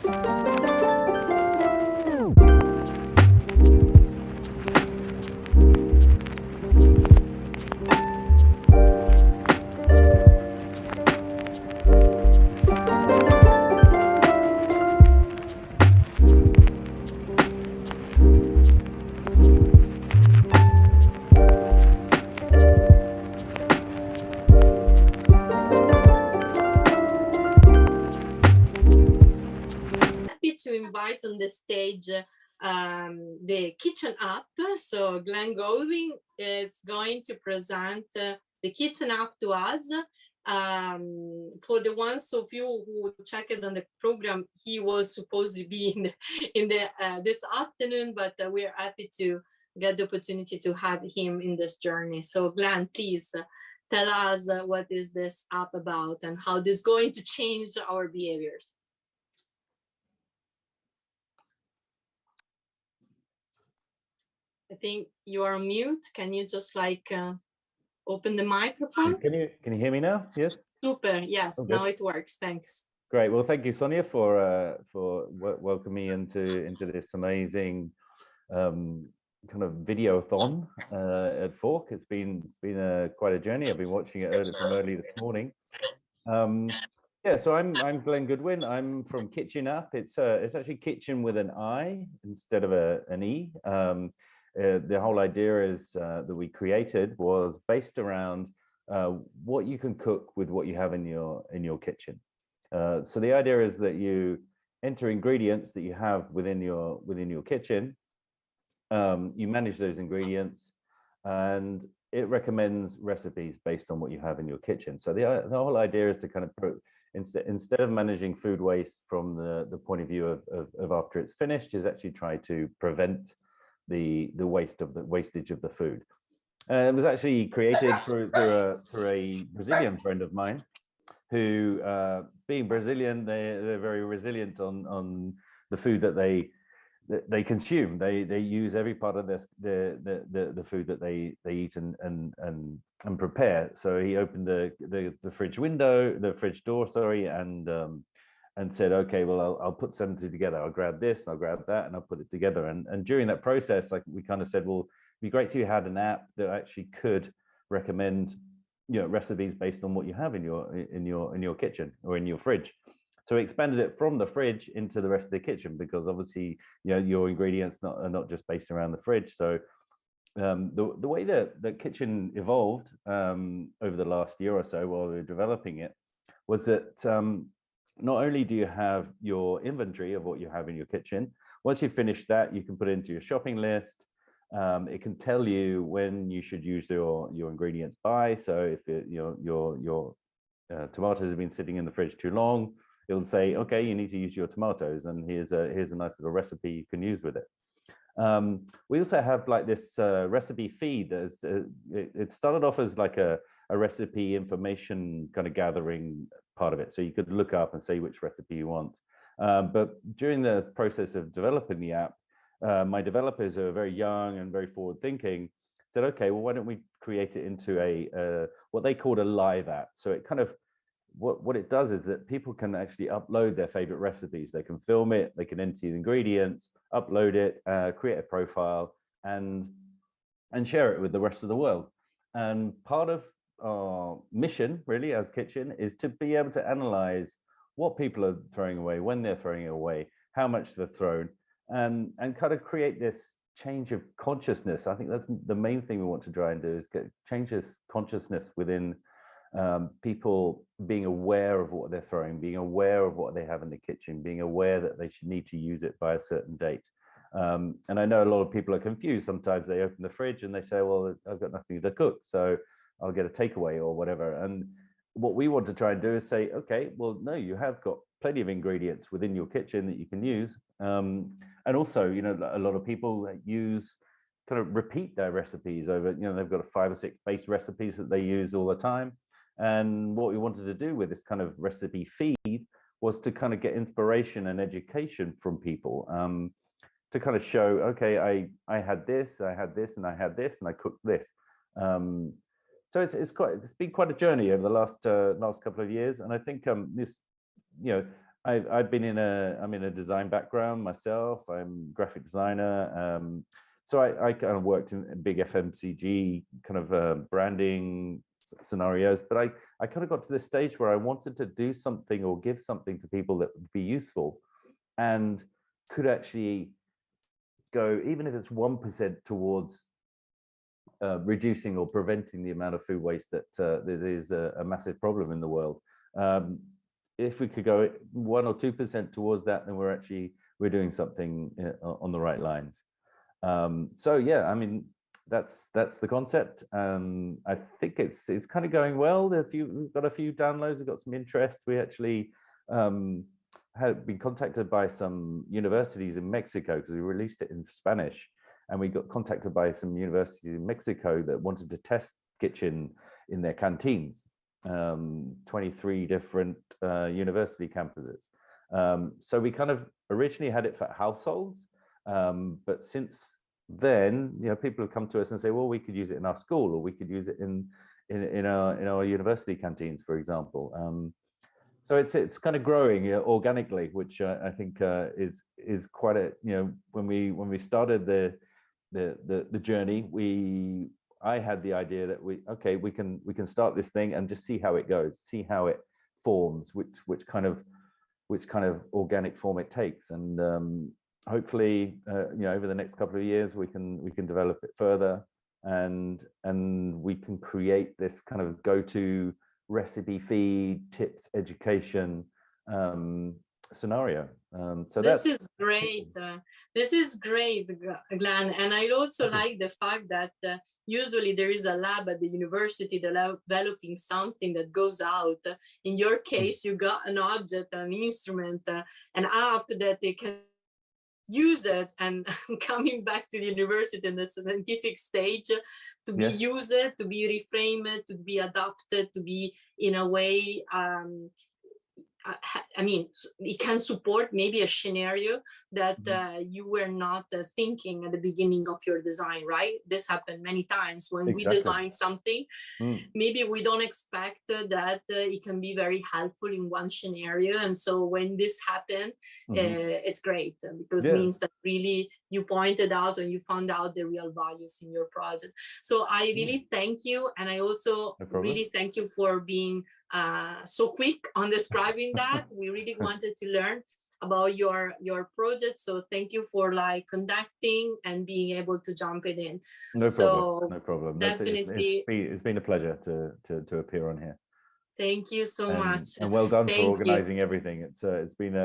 To invite on the stage the Kitchen app. So Glenn Goodwin is going to present the Kitchen app to us. For the ones of you who checked on the program, he was supposed to be in the this afternoon, but we're happy to get the opportunity to have him in this journey. So Glenn, please tell us what is this app about and how this is going to change our behaviors. I think you are on mute. Can you just like open the microphone? Can you hear me now? Yes. Super. Yes. Okay. Now it works. Thanks. Great. Well, thank you, Sonia, for welcoming me into this amazing kind of videothon at Fork. It's been quite a journey. I've been watching it from early this morning. Yeah, so I'm Glenn Goodwin. I'm from Kitchin.app. It's actually kitchen with an I instead of an E. The whole idea is that we created was based around what you can cook with what you have in your kitchen. So the idea is that you enter ingredients that you have within your kitchen. You manage those ingredients, and it recommends recipes based on what you have in your kitchen. So the whole idea is to kind of put, instead of managing food waste from the point of view of after it's finished, is actually try to prevent the wastage of the food. It was actually created through a Brazilian friend of mine, who, being Brazilian, they're very resilient on the food that they consume. They use every part of the food that they eat and prepare. So he opened the fridge door, sorry, and said, okay, well, I'll put something together. I'll grab this, and I'll grab that, and I'll put it together. And during that process, like, we kind of said, well, it'd be great to have an app that actually could recommend, recipes based on what you have in your kitchen or in your fridge. So we expanded it from the fridge into the rest of the kitchen, because obviously, your ingredients are not just based around the fridge. So the way that the kitchen evolved over the last year or so while we were developing it was that not only do you have your inventory of what you have in your kitchen, once you've finished that, you can put it into your shopping list. It can tell you when you should use your ingredients by. So if your tomatoes have been sitting in the fridge too long, it'll say, okay, you need to use your tomatoes, and here's a nice little recipe you can use with it. We also have like this recipe feed. It started off as like a recipe information kind of gathering part of it, so you could look up and say which recipe you want. But during the process of developing the app, my developers, who are very young and very forward thinking, said, okay, well, why don't we create it into a what they called a live app? So it kind of, what it does is that people can actually upload their favorite recipes. They can film it, they can enter the ingredients, upload it, create a profile, and share it with the rest of the world. And part of our mission, really, as Kitchen, is to be able to analyze what people are throwing away, when they're throwing it away, how much they've thrown, and kind of create this change of consciousness. I think that's the main thing we want to try and do, is change this consciousness within people, being aware of what they're throwing, being aware of what they have in the kitchen, being aware that they should need to use it by a certain date. And I know a lot of people are confused. Sometimes they open the fridge and they say, well, I've got nothing to cook, so I'll get a takeaway or whatever. And what we want to try and do is say, okay, well, no, you have got plenty of ingredients within your kitchen that you can use. And also, a lot of people kind of repeat their recipes over, they've got 5 or 6 base recipes that they use all the time. And what we wanted to do with this kind of recipe feed was to kind of get inspiration and education from people, to kind of show, okay, I had this, and I had this, and I cooked this. So it's been quite a journey over the last couple of years, and I think this, I've been I'm in a design background myself. I'm a graphic designer. So I kind of worked in big FMCG kind of branding scenarios, but I kind of got to this stage where I wanted to do something or give something to people that would be useful and could actually go, even if it's 1% towards reducing or preventing the amount of food waste that is a massive problem in the world. If we could go 1 or 2% towards that, then we're doing something on the right lines. So yeah, I mean, that's the concept. I think it's kind of going well. We've got a few downloads, we've got some interest. We actually have been contacted by some universities in Mexico because we released it in Spanish, and we got contacted by some universities in Mexico that wanted to test Kitchen in their canteens. 23 different university campuses. So we kind of originally had it for households, but since then, people have come to us and say, well, we could use it in our school, or we could use it in our university canteens, for example. So it's kind of growing organically, which I think is quite a, when we started the journey, I had the idea that we can start this thing and just see how it goes, see how it forms, which kind of organic form it takes, and hopefully over the next couple of years we can develop it further, and we can create this kind of go-to recipe feed, tips, education scenario. So this is great. This is great, Glenn. And I also like the fact that usually there is a lab at the university developing something that goes out. In your case, you got an object, an instrument, an app that they can use it, and coming back to the university in the scientific stage to be used, to be reframed, to be adapted, to be in a way, I mean, it can support maybe a scenario that you were not thinking at the beginning of your design, right? This happened many times when we design something. Maybe we don't expect that it can be very helpful in one scenario. And so when this happened, it's great, because it means that really you pointed out and you found out the real values in your project. So I really thank you. And I also really thank you for being so quick on describing that. We really wanted to learn about your project, so thank you for conducting and being able to jump it in. No problem. Definitely, it's been a pleasure to appear on here. Thank you so much, and well done for organizing everything. It's been